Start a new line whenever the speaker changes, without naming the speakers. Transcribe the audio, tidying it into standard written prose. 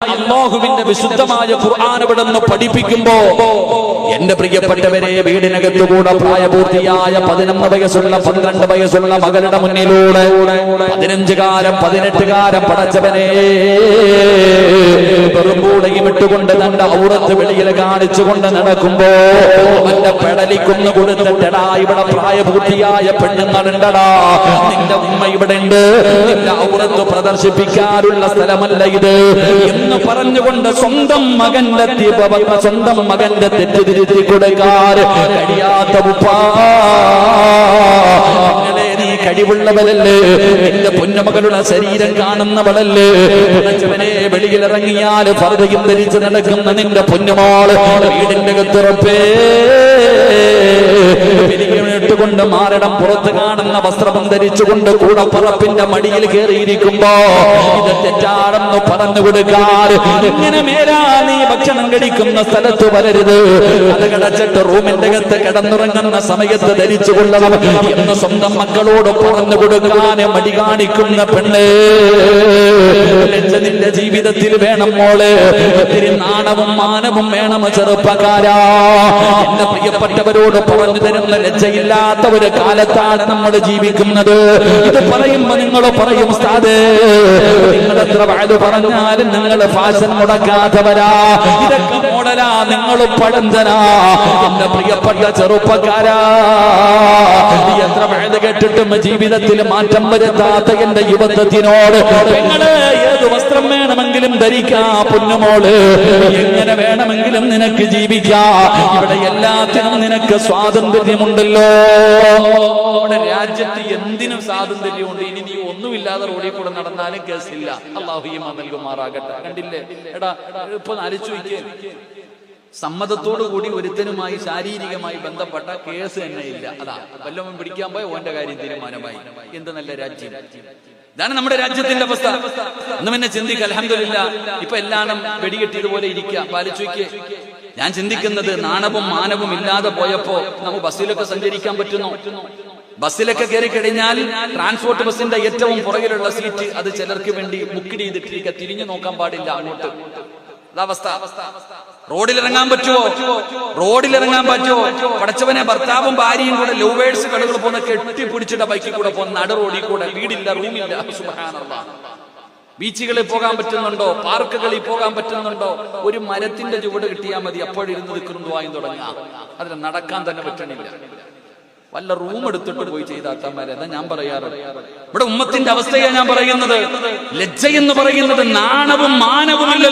അല്ലാഹുവിന്റെ വിശുദ്ധമായ ഖുർആൻ ഇവിടുന്ന് പഠിപ്പിക്കുമ്പോ എന്റെ പ്രിയപ്പെട്ടവരെ വീടിനകത്തുകൂടെ പ്രായപൂർത്തിയായ 11 വയസ്സുള്ള 12 വയസ്സുള്ള മകളുടെ മുന്നിലൂടെ 15-കാരൻ 18-കാരൻ പടച്ചവനെ പെറുമ്പൂടയും ഇട്ടുകൊണ്ട് തന്റെ ഔറത്ത് വെളിയിൽ കാണിച്ചുകൊണ്ട് നടക്കുമ്പോ അവന്റെ പെടലിക്കൊന്നു കൊടുത്തിട്ടടാ ഇവിടെ പ്രായപൂർത്തിയായ പെണ്ണുങ്ങളുണ്ടടാ, നിന്റെ ഉമ്മ ഇവിടെ ഉണ്ട്, നിന്റെ ഔറത്ത് പ്രദർശിപ്പിക്കാനുള്ള സ്ഥലമല്ല ഇത് എന്ന് പറഞ്ഞുകൊണ്ട് സ്വന്തം മകന്റെ തെറ്റ് തിരുത്തി കൊടുക്കാൻ കഴിയാത്ത ഉപ്പാ, നീ കഴിവുള്ളവരല്ലേ, നിന്റെ പൊന്നുമകളുടെ ശരീരം കാണുന്നവളല്ലേ, നെ വെളിയിലിറങ്ങിയാൽ ഫർദയും ധരിച്ച് നടക്കുന്ന നിന്റെ പൊന്നുമോൾ വീടിന്റെ കത്തുറപ്പേ ിട്ടുകൊണ്ട് മാരടം പുറത്ത് കാണുന്ന വസ്ത്രം ധരിച്ചുകൊണ്ട് കൂടപ്പുറപ്പിന്റെ മടിയിൽ കയറിയിരിക്കുമ്പോ ഇത് തെറ്റാണെന്ന് പറഞ്ഞു കൊടുക്കാറ്. ഇങ്ങനെ മേലാ നീ ഭക്ഷണം കഴിക്കുന്ന സ്ഥലത്ത് വരരുത്, അത് കിടച്ചിട്ട് റൂമിന്റെ അകത്ത് കിടന്നുറങ്ങുന്ന സമയത്ത് ധരിച്ചു കൊള്ളണം എന്ന് സ്വന്തം മക്കളോട് പറഞ്ഞു കൊടുക്കാൻ മടി കാണിക്കുന്ന പെണ്ണ്, നിന്റെ ജീവിതത്തിൽ വേണം മോള്, ഒത്തിരി നാണവും മാനവും വേണം ചെറുപ്പക്കാരാ. എന്റെ പ്രിയപ്പെട്ടവരോട് പറഞ്ഞു തരുന്ന ലജ്ജയില്ലാത്ത ഒരു കാലത്താണ് നമ്മൾ ജീവിക്കുന്നത്. ഇത് പറയുമ്പോ നിങ്ങൾ പറയും ഉസ്താദേ, നിങ്ങൾ എത്ര വയത് പറഞ്ഞാലും നിങ്ങൾ ഫാഷൻ മുടക്കാത്തവരാ, ഇതൊക്കെ മോഡലാ, നിങ്ങൾ പഴഞ്ചനാ. എന്റെ പ്രിയപ്പെട്ട ചെറുപ്പക്കാരാ, എത്ര വയത് കേട്ടിട്ടും ജീവിതത്തിൽ മാറ്റം വരുത്താത്ത എന്റെ യുവത്വത്തിനോട് നിങ്ങള് ഏത് വസ്ത്രം വേണമെങ്കിലും ധരിക്കാ പൊന്നുമോള്, എങ്ങനെ വേണമെങ്കിലും നിനക്ക് ജീവിക്കാ, ഇവിടെ എല്ലാത്തിനും നിനക്ക് സ്വാതന്ത്ര്യമുണ്ടല്ലോ. നമ്മുടെ രാജ്യത്ത് എന്തിനും സ്വാതന്ത്ര്യമുണ്ട്. ഇനി നീ ഒന്നുമില്ലാതെ റോഡിൽ കൂടെ നടന്നാലും കേസില്ല. അല്ലാഹു ഈമാൻ നൽകുമാറാകട്ടെ. കണ്ടില്ലേ എടാ, ഇപ്പൊ ആലോചിച്ച് നോക്കിയേ, സമ്മതത്തോടു കൂടി ഒരുത്തനുമായി ശാരീരികമായി ബന്ധപ്പെട്ട കേസ് തന്നെ ഇല്ല. അതാ വല്ലവൻ പിടിക്കാൻ പോയ ഓന്റെ കാര്യം തീരുമാനമായി. എന്ത് നല്ല രാജ്യം! ഇതാണ് നമ്മുടെ രാജ്യത്തിന്റെ അവസ്ഥ. ഒന്നും എന്നെ ചിന്തിക്കുക. അൽഹംദുലില്ലാ, ഇപ്പൊ എല്ലാം വെടികെട്ടിയതുപോലെ ഇരിക്കുക. പാലിച്ചുവയ്ക്ക് ഞാൻ ചിന്തിക്കുന്നത്, നാണവും മാനവും ഇല്ലാതെ പോയപ്പോ നമുക്ക് ബസ്സിലൊക്കെ സഞ്ചരിക്കാൻ പറ്റുന്നു. ബസ്സിലൊക്കെ കയറി കഴിഞ്ഞാൽ ട്രാൻസ്പോർട്ട് ബസ്സിന്റെ ഏറ്റവും പുറകിലുള്ള സീറ്റ് അത് ചിലർക്ക് വേണ്ടി മുക്കിടി ചെയ്തിട്ടിരിക്കുക, തിരിഞ്ഞു നോക്കാൻ പാടില്ല അങ്ങോട്ട്. അവസ്ഥ. റോഡിലിറങ്ങാൻ പറ്റുമോ? റോഡിലിറങ്ങാൻ പറ്റുമോ? പടച്ചവനെ, ഭർത്താവും ഭാര്യയും കൂടെ ലവേഴ്സ് കളികൾ പോകുന്ന കെട്ടിപ്പിടിച്ചിട്ട ബൈക്കിൽ കൂടെ പോകുന്ന നട റോഡിൽ കൂടെ, വീടില്ല, റൂമില്ല. സുബ്ഹാനല്ലാഹ്. ബീച്ചുകളിൽ പോകാൻ പറ്റുന്നുണ്ടോ? പാർക്കുകളിൽ പോകാൻ പറ്റുന്നുണ്ടോ? ഒരു മരത്തിന്റെ ചുവട് കിട്ടിയാൽ മതി, അപ്പോഴിരുന്ന് ദിക്റും തുടങ്ങാം. അതിൽ നടക്കാൻ തന്നെ പറ്റണില്ല. വല്ല റൂം എടുത്തിട്ട് പോയി ചെയ്താത്തമാരെ. അതാ ഞാൻ പറയാറ്, ഇവിടെ ഉമ്മത്തിന്റെ അവസ്ഥയാണ് ഞാൻ പറയുന്നത്. ലജ്ജ എന്ന് പറയുന്നത് നാണവും മാനവുമില്ല.